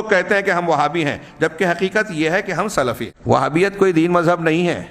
لوگ کہتے ہیں کہ ہم وہابی ہیں، جبکہ حقیقت یہ ہے کہ ہم سلفی ہیں۔ وہابیت کوئی دین مذہب نہیں ہے،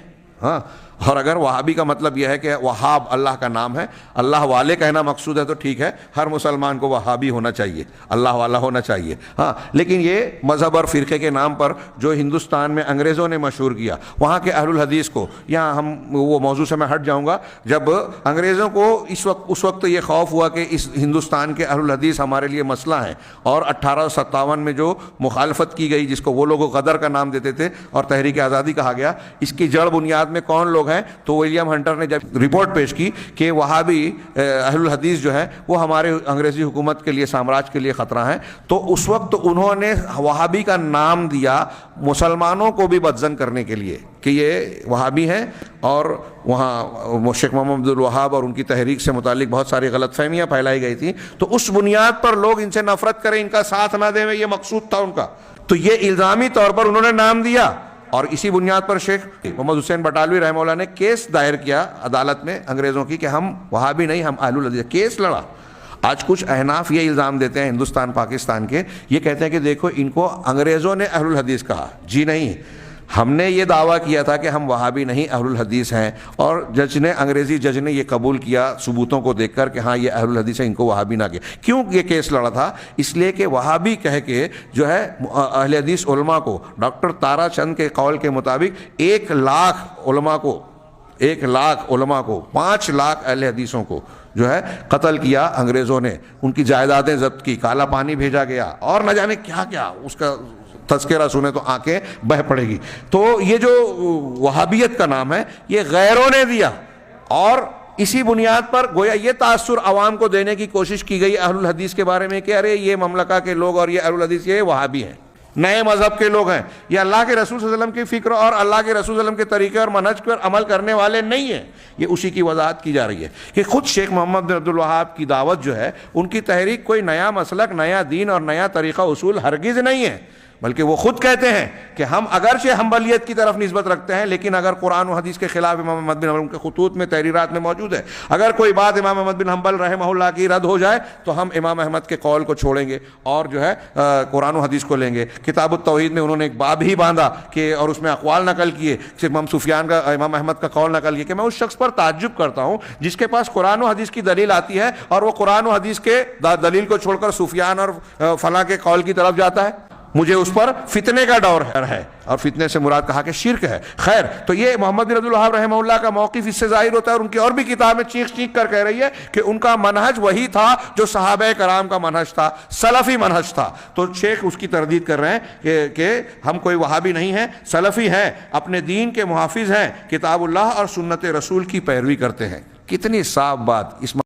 ہاں، اور اگر وہابی کا مطلب یہ ہے کہ وہاب اللہ کا نام ہے، اللہ والے کہنا مقصود ہے تو ٹھیک ہے، ہر مسلمان کو وہابی ہونا چاہیے، اللہ والا ہونا چاہیے، ہاں، لیکن یہ مذہب اور فرقے کے نام پر جو ہندوستان میں انگریزوں نے مشہور کیا، وہاں کے اہل الحدیث کو، یہاں ہم وہ موضوع سے میں ہٹ جاؤں گا، جب انگریزوں کو اس وقت یہ خوف ہوا کہ اس ہندوستان کے اہل الحدیث ہمارے لیے مسئلہ ہیں، اور 1857 میں جو مخالفت کی گئی، جس کو وہ لوگ غدر کا نام دیتے تھے اور تحریک آزادی کہا گیا، اس کی جڑ بنیاد میں کون لوگ ہیں؟ تو ولیم ہنٹر نے جب رپورٹ پیش کی کہ وہابی اہل الحدیث جو ہے وہ ہمارے انگریزی حکومت کے لیے، سامراج کے لیے خطرہ ہیں، تو اس وقت انہوں نے وہابی کا نام دیا مسلمانوں کو بھی بدزن کرنے کے لیے کہ یہ وہابی ہیں، اور وہاں شیخ محمد عبد الوہاب اور ان کی تحریک سے متعلق بہت ساری غلط فہمیاں پھیلائی گئی تھیں، تو اس بنیاد پر لوگ ان سے نفرت کریں، ان کا ساتھ نہ دیں، یہ مقصود تھا ان کا، تو یہ الزامی طور پر انہوں نے نام دیا، اور اسی بنیاد پر شیخ محمد حسین بٹالوی رحمہ اللہ نے کیس دائر کیا عدالت میں انگریزوں کی کہ ہم وہابی نہیں، ہم اہل الحدیث، کیس لڑا۔ آج کچھ احناف یہ الزام دیتے ہیں ہندوستان پاکستان کے، یہ کہتے ہیں کہ دیکھو ان کو انگریزوں نے اہل الحدیث کہا، جی نہیں، ہم نے یہ دعویٰ کیا تھا کہ ہم وہابی نہیں اہل الحدیث ہیں، اور انگریزی جج نے یہ قبول کیا ثبوتوں کو دیکھ کر کہ ہاں یہ اہل الحدیث ہے، ان کو وہابی نہ کیا۔ کیوں یہ کیس لڑا تھا؟ اس لیے کہ وہابی کہہ کے جو ہے اہل حدیث علماء کو، ڈاکٹر تارا چند کے قول کے مطابق 1 لاکھ علماء کو 5 لاکھ اہل حدیثوں کو جو ہے قتل کیا انگریزوں نے، ان کی جائیدادیں ضبط کی، کالا پانی بھیجا گیا، اور نہ جانے کیا کیا، اس کا تذکرہ سنے تو آنکھیں بہہ پڑے گی۔ تو یہ جو وہابیت کا نام ہے یہ غیروں نے دیا، اور اسی بنیاد پر گویا یہ تاثر عوام کو دینے کی کوشش کی گئی اہل الحدیث کے بارے میں کہ ارے یہ مملکہ کے لوگ اور یہ اہل الحدیث یہ وہابی ہیں، نئے مذہب کے لوگ ہیں، یہ اللہ کے رسول صلی اللہ علیہ وسلم کی فکر اور اللہ کے رسول صلی اللہ علیہ وسلم کے طریقے اور منہج پر عمل کرنے والے نہیں ہیں۔ یہ اسی کی وضاحت کی جا رہی ہے کہ خود شیخ محمد بن عبد الوہاب کی دعوت جو ہے، ان کی تحریک کوئی نیا مسلک، نیا دین اور نیا طریقہ اصول ہرگز نہیں ہے، بلکہ وہ خود کہتے ہیں کہ ہم اگرچہ حنبلیت کی طرف نسبت رکھتے ہیں، لیکن اگر قرآن و حدیث کے خلاف امام احمد بن حنبل کے خطوط میں، تحریرات میں موجود ہے، اگر کوئی بات امام احمد بن حنبل رحمہ اللہ کی رد ہو جائے تو ہم امام احمد کے قول کو چھوڑیں گے اور جو ہے قرآن و حدیث کو لیں گے۔ کتاب التوحید میں انہوں نے ایک باب ہی باندھا کہ اور اس میں اقوال نقل کیے، صرف امام سفیان کا، امام احمد کا قول نقل کیا، کہ میں اس شخص پر تعجب کرتا ہوں جس کے پاس قرآن و حدیث کی دلیل آتی ہے اور وہ قرآن و حدیث کے دلیل کو چھوڑ کر سفیان اور فلاں کے قول کی طرف جاتا ہے۔ مجھے اس پر فتنے کا ڈور ہے، اور فتنے سے مراد کہا کہ شرک ہے۔ خیر، تو یہ محمد بن عبد الوہاب رحمہ اللہ کا موقف اس سے ظاہر ہوتا ہے، اور ان کی اور بھی کتابیں چیخ چیخ کر کہہ رہی ہے کہ ان کا منہج وہی تھا جو صحابہ کرام کا منہج تھا، سلفی منہج تھا۔ تو شیخ اس کی تردید کر رہے ہیں کہ ہم کوئی وہابی نہیں ہیں، سلفی ہیں، اپنے دین کے محافظ ہیں، کتاب اللہ اور سنت رسول کی پیروی کرتے ہیں۔ کتنی صاف بات اس